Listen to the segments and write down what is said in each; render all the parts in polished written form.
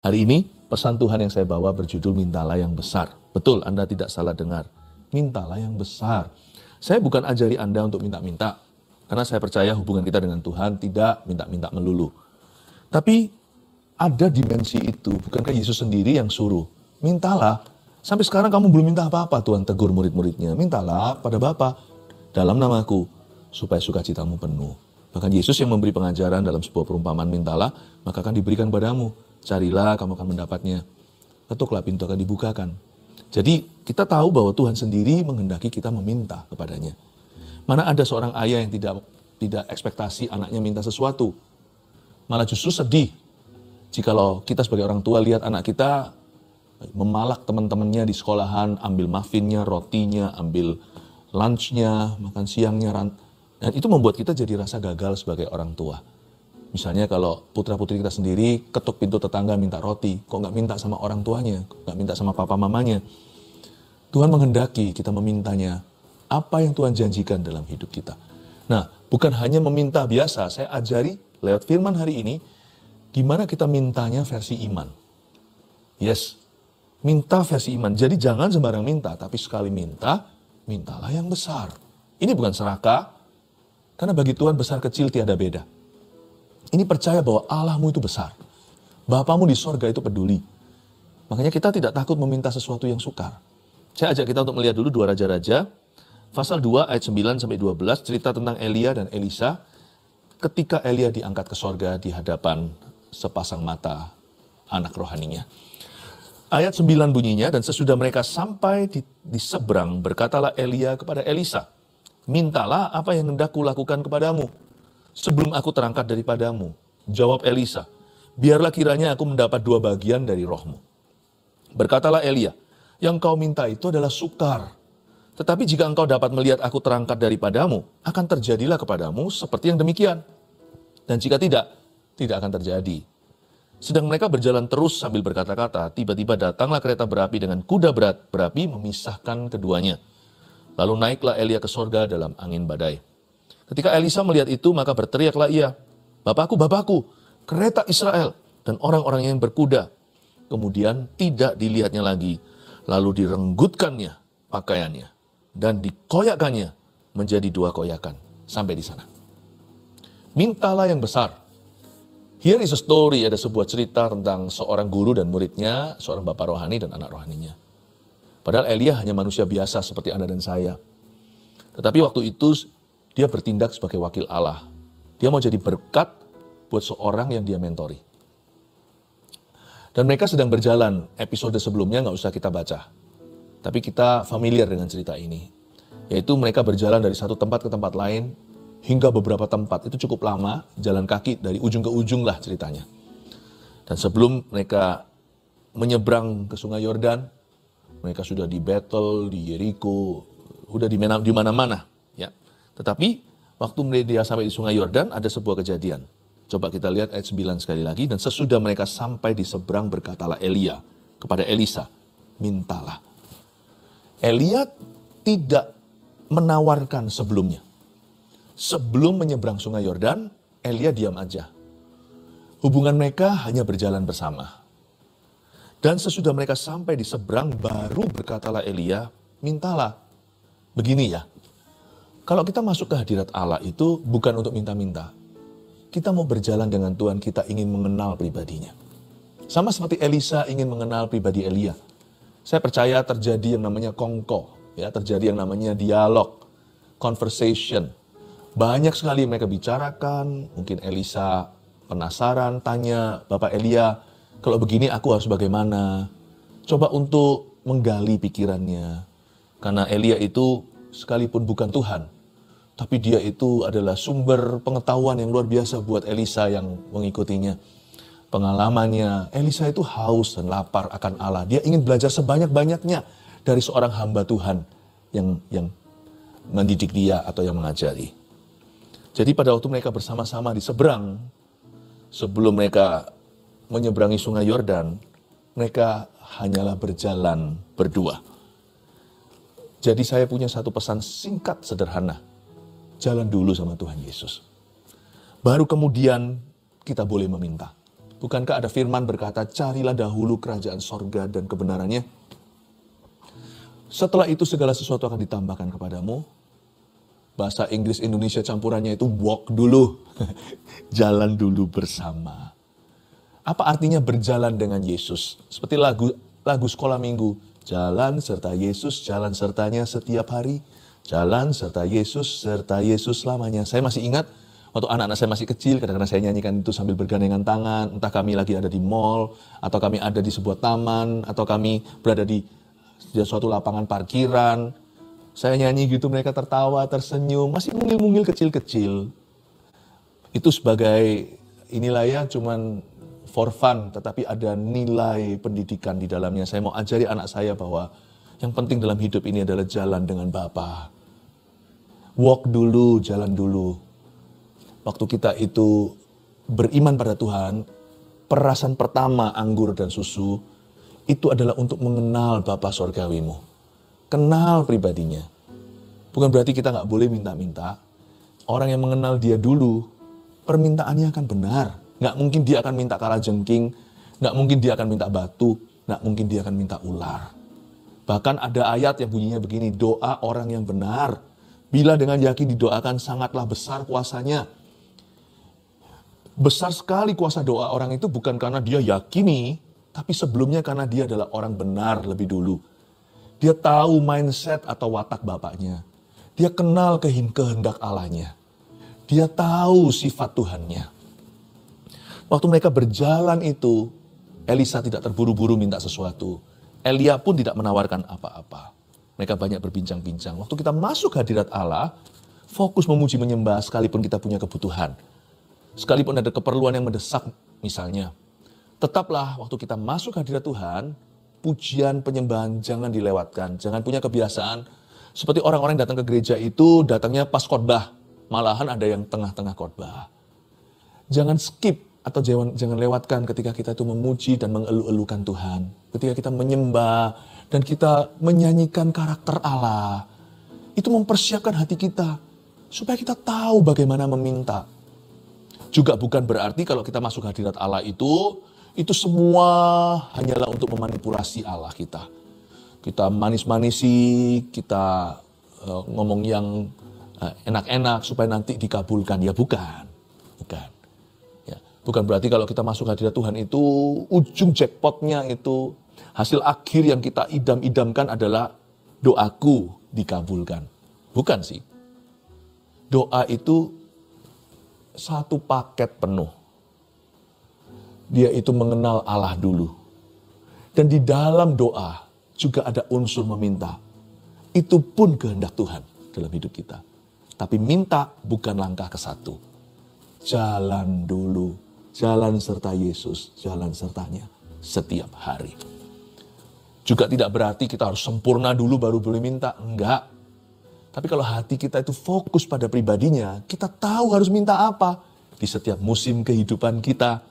Hari ini pesan Tuhan yang saya bawa berjudul mintalah yang besar. Betul, Anda tidak salah dengar. Mintalah yang besar. Saya bukan ajari Anda untuk minta-minta. Karena saya percaya hubungan kita dengan Tuhan tidak minta-minta melulu. Tapi ada dimensi itu. Bukankah Yesus sendiri yang suruh? Mintalah. Sampai sekarang kamu belum minta apa-apa, Tuhan tegur murid-muridnya. Mintalah pada Bapa dalam namaku supaya sukacitamu penuh. Bahkan Yesus yang memberi pengajaran dalam sebuah perumpamaan, mintalah maka akan diberikan padamu. Carilah, kamu akan mendapatnya. Ketuklah, pintu akan dibukakan. Jadi kita tahu bahwa Tuhan sendiri menghendaki kita meminta kepadanya. Mana ada seorang ayah yang tidak ekspektasi anaknya minta sesuatu. Malah justru sedih. Jikalau kita sebagai orang tua lihat anak kita memalak teman-temannya di sekolahan, ambil muffinnya, rotinya, ambil lunchnya, makan siangnya. Dan itu membuat kita jadi rasa gagal sebagai orang tua. Misalnya kalau putra-putri kita sendiri ketuk pintu tetangga minta roti, kok nggak minta sama orang tuanya, nggak minta sama papa mamanya. Tuhan menghendaki kita memintanya apa yang Tuhan janjikan dalam hidup kita. Nah, bukan hanya meminta biasa, saya ajari lewat firman hari ini, gimana kita mintanya versi iman. Yes, minta versi iman. Jadi jangan sembarang minta, tapi sekali minta, mintalah yang besar. Ini bukan serakah, karena bagi Tuhan besar kecil tiada beda. Ini percaya bahwa Allahmu itu besar. Bapamu di sorga itu peduli. Makanya kita tidak takut meminta sesuatu yang sukar. Saya ajak kita untuk melihat dulu 2 Raja-Raja. Pasal 2 ayat 9-12 cerita tentang Elia dan Elisa. Ketika Elia diangkat ke sorga di hadapan sepasang mata anak rohaninya. Ayat 9 bunyinya, dan sesudah mereka sampai di seberang, berkatalah Elia kepada Elisa, mintalah apa yang hendak kulakukan kepadamu sebelum aku terangkat daripadamu. Jawab Elisa, biarlah kiranya aku mendapat 2 bagian dari rohmu. Berkatalah Elia, yang kau minta itu adalah sukar. Tetapi jika engkau dapat melihat aku terangkat daripadamu, akan terjadilah kepadamu seperti yang demikian. Dan jika tidak, tidak akan terjadi. Sedang mereka berjalan terus sambil berkata-kata, tiba-tiba datanglah kereta berapi dengan kuda berapi memisahkan keduanya. Lalu naiklah Elia ke sorga dalam angin badai. Ketika Elisa melihat itu, maka berteriaklah ia, Bapakku, Bapakku, kereta Israel dan orang-orang yang berkuda. Kemudian tidak dilihatnya lagi, lalu direnggutkannya pakaiannya dan dikoyakkannya menjadi 2 koyakan. Sampai di sana. Mintalah yang besar. Here is a story, ada sebuah cerita tentang seorang guru dan muridnya, seorang bapak rohani dan anak rohaninya. Padahal Elia hanya manusia biasa seperti Anda dan saya. Tetapi waktu itu dia bertindak sebagai wakil Allah. Dia mau jadi berkat buat seorang yang dia mentori. Dan mereka sedang berjalan. Episode sebelumnya nggak usah kita baca. Tapi kita familiar dengan cerita ini. Yaitu mereka berjalan dari satu tempat ke tempat lain, hingga beberapa tempat. Itu cukup lama, jalan kaki dari ujung ke ujung lah ceritanya. Dan sebelum mereka menyeberang ke sungai Yordan, mereka sudah di Betel, di Yeriko, udah di mana-mana. Ya. Tetapi waktu dia sampai di sungai Yordan, ada sebuah kejadian. Coba kita lihat ayat 9 sekali lagi. Dan sesudah mereka sampai di seberang, berkatalah Elia kepada Elisa, mintalah. Elia tidak menawarkan sebelumnya. Sebelum menyeberang sungai Yordan, Elia diam aja. Hubungan mereka hanya berjalan bersama. Dan sesudah mereka sampai di seberang, baru berkatalah Elia, mintalah. Begini ya, kalau kita masuk ke hadirat Allah itu bukan untuk minta-minta. Kita mau berjalan dengan Tuhan, kita ingin mengenal pribadinya. Sama seperti Elisa ingin mengenal pribadi Elia. Saya percaya terjadi yang namanya kongko, ya, terjadi yang namanya dialog, conversation. Banyak sekali mereka bicarakan, mungkin Elisa penasaran, tanya, Bapak Elia, kalau begini aku harus bagaimana? Coba untuk menggali pikirannya. Karena Elia itu sekalipun bukan Tuhan, tapi dia itu adalah sumber pengetahuan yang luar biasa buat Elisa yang mengikutinya. Pengalamannya, Elisa itu haus dan lapar akan Allah. Dia ingin belajar sebanyak-banyaknya dari seorang hamba Tuhan yang mendidik dia atau yang mengajari. Jadi pada waktu mereka bersama-sama di seberang, sebelum mereka menyeberangi sungai Yordan, mereka hanyalah berjalan berdua. Jadi saya punya satu pesan singkat sederhana. Jalan dulu sama Tuhan Yesus. Baru kemudian kita boleh meminta. Bukankah ada firman berkata, carilah dahulu kerajaan sorga dan kebenarannya. Setelah itu segala sesuatu akan ditambahkan kepadamu. Bahasa Inggris Indonesia campurannya itu walk dulu. Jalan dulu bersama. Apa artinya berjalan dengan Yesus? Seperti lagu sekolah minggu. Jalan serta Yesus, jalan sertanya setiap hari. Jalan serta Yesus selamanya. Saya masih ingat waktu anak-anak saya masih kecil, kadang-kadang saya nyanyikan itu sambil bergandengan tangan. Entah kami lagi ada di mall, atau kami ada di sebuah taman, atau kami berada di suatu lapangan parkiran. Saya nyanyi gitu, mereka tertawa, tersenyum, masih mungil-mungil kecil-kecil. Itu sebagai, inilah ya, cuman for fun, tetapi ada nilai pendidikan di dalamnya. Saya mau ajari anak saya bahwa yang penting dalam hidup ini adalah jalan dengan Bapa. Walk dulu, jalan dulu. Waktu kita itu beriman pada Tuhan, perasan pertama anggur dan susu, itu adalah untuk mengenal Bapa Sorgawimu. Kenal pribadinya. Bukan berarti kita nggak boleh minta-minta. Orang yang mengenal dia dulu, permintaannya akan benar. Nggak mungkin dia akan minta kalajengking, nggak mungkin dia akan minta batu, nggak mungkin dia akan minta ular. Bahkan ada ayat yang bunyinya begini, doa orang yang benar. Bila dengan yakin didoakan sangatlah besar kuasanya. Besar sekali kuasa doa orang itu bukan karena dia yakini, tapi sebelumnya karena dia adalah orang benar lebih dulu. Dia tahu mindset atau watak bapaknya. Dia kenal kehendak Allahnya. Dia tahu sifat Tuhannya. Waktu mereka berjalan itu, Elisa tidak terburu-buru minta sesuatu. Elia pun tidak menawarkan apa-apa. Mereka banyak berbincang-bincang. Waktu kita masuk hadirat Allah, fokus memuji menyembah sekalipun kita punya kebutuhan. Sekalipun ada keperluan yang mendesak misalnya. Tetaplah waktu kita masuk hadirat Tuhan, pujian penyembahan jangan dilewatkan. Jangan punya kebiasaan seperti orang-orang yang datang ke gereja itu datangnya pas khotbah. Malahan ada yang tengah-tengah khotbah. Jangan skip atau jangan lewatkan ketika kita itu memuji dan mengeluh-elukan Tuhan. Ketika kita menyembah dan kita menyanyikan karakter Allah. Itu mempersiapkan hati kita supaya kita tahu bagaimana meminta. Juga bukan berarti kalau kita masuk hadirat Allah itu semua hanyalah untuk memanipulasi Allah kita. Kita manis-manisi, kita ngomong yang enak-enak supaya nanti dikabulkan. Ya bukan. Ya, bukan berarti kalau kita masuk hadirat Tuhan itu ujung jackpotnya itu hasil akhir yang kita idam-idamkan adalah doaku dikabulkan. Bukan sih. Doa itu satu paket penuh. Dia itu mengenal Allah dulu. Dan di dalam doa juga ada unsur meminta. Itu pun kehendak Tuhan dalam hidup kita. Tapi minta bukan langkah ke satu. Jalan dulu. Jalan serta Yesus, jalan sertanya setiap hari. Juga tidak berarti kita harus sempurna dulu baru boleh minta. Enggak. Tapi kalau hati kita itu fokus pada pribadinya, kita tahu harus minta apa di setiap musim kehidupan kita.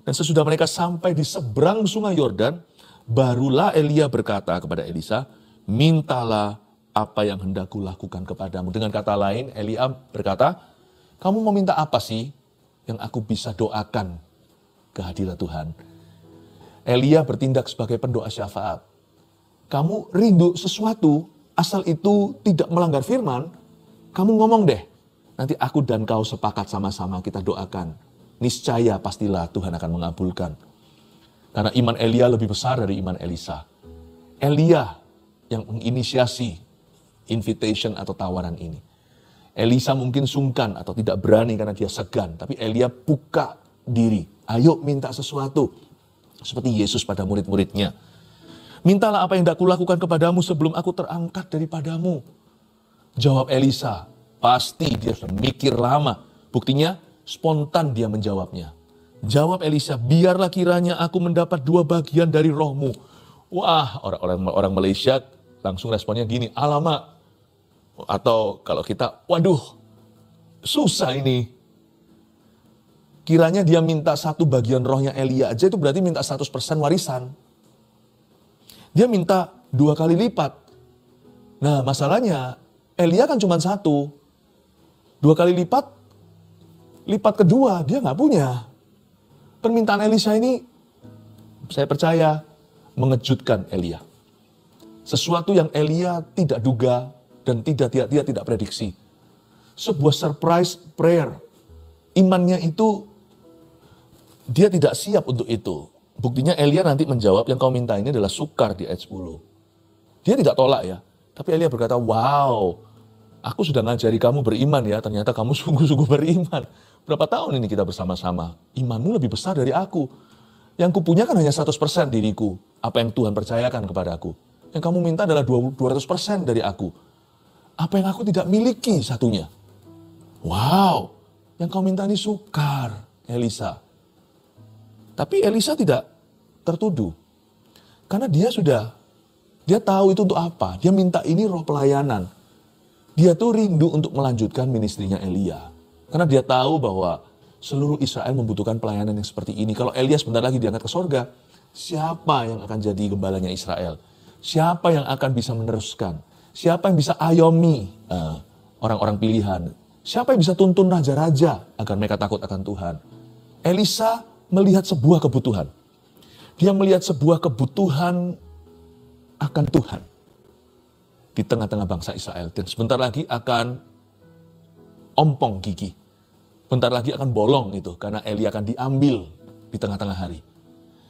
Dan sesudah mereka sampai di seberang sungai Yordan, barulah Elia berkata kepada Elisa, mintalah apa yang hendak kulakukan kepadamu. Dengan kata lain, Elia berkata, kamu mau minta apa sih yang aku bisa doakan ke hadirat Tuhan? Elia bertindak sebagai pendoa syafaat. Kamu rindu sesuatu, asal itu tidak melanggar firman, kamu ngomong deh. Nanti aku dan kau sepakat sama-sama kita doakan. Niscaya pastilah Tuhan akan mengabulkan. Karena iman Elia lebih besar dari iman Elisa. Elia yang menginisiasi invitation atau tawaran ini. Elisa mungkin sungkan atau tidak berani karena dia segan. Tapi Elia buka diri. Ayo minta sesuatu. Seperti Yesus pada murid-muridnya. Mintalah apa yang hendak kulakukan kepadamu sebelum aku terangkat daripadamu. Jawab Elisa. Pasti dia sudah mikir lama. Buktinya spontan dia menjawabnya. Jawab Elisa, biarlah kiranya aku mendapat 2 bagian dari rohmu. Wah, orang Malaysia langsung responnya gini, alamak. Atau kalau kita, waduh, susah ini. Kiranya dia minta 1 bagian rohnya Elia aja itu berarti minta 100% warisan. Dia minta 2 kali lipat. Nah masalahnya Elia kan cuma 1. 2 kali lipat kedua dia nggak punya. Permintaan Elisa ini, saya percaya, mengejutkan Elia. Sesuatu yang Elia tidak duga dan dia tidak prediksi. Sebuah surprise prayer. Imannya itu, dia tidak siap untuk itu. Buktinya Elia nanti menjawab, yang kau minta ini adalah sukar di ayat 10. Dia tidak tolak ya. Tapi Elia berkata, wow, aku sudah ngajari kamu beriman ya, ternyata kamu sungguh-sungguh beriman. Berapa tahun ini kita bersama-sama? Imanmu lebih besar dari aku. Yang kupunya kan hanya 100% diriku. Apa yang Tuhan percayakan kepadaku. Yang kamu minta adalah 200% dari aku. Apa yang aku tidak miliki satunya. Wow, yang kau minta ini sukar, Elisa. Tapi Elisa tidak tertuduh. Karena dia tahu itu untuk apa. Dia minta ini roh pelayanan. Dia tuh rindu untuk melanjutkan ministrinya Elia. Karena dia tahu bahwa seluruh Israel membutuhkan pelayanan yang seperti ini. Kalau Elia sebentar lagi diangkat ke sorga, siapa yang akan jadi gembalanya Israel? Siapa yang akan bisa meneruskan? Siapa yang bisa ayomi orang-orang pilihan? Siapa yang bisa tuntun raja-raja agar mereka takut akan Tuhan? Elisa melihat sebuah kebutuhan. Dia melihat sebuah kebutuhan akan Tuhan di tengah-tengah bangsa Israel. Dan sebentar lagi akan ompong gigi. Bentar lagi akan bolong itu karena Elia akan diambil di tengah-tengah hari.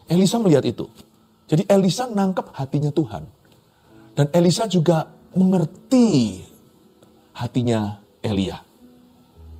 Elisa melihat itu. Jadi Elisa nangkep hatinya Tuhan. Dan Elisa juga mengerti hatinya Elia.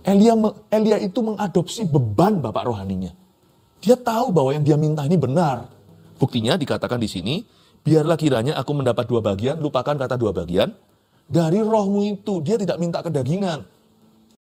Elia itu mengadopsi beban bapak rohaninya. Dia tahu bahwa yang dia minta ini benar. Buktinya dikatakan di sini, biarlah kiranya aku mendapat 2 bagian, lupakan kata 2 bagian. Dari rohmu itu, dia tidak minta kedagingan.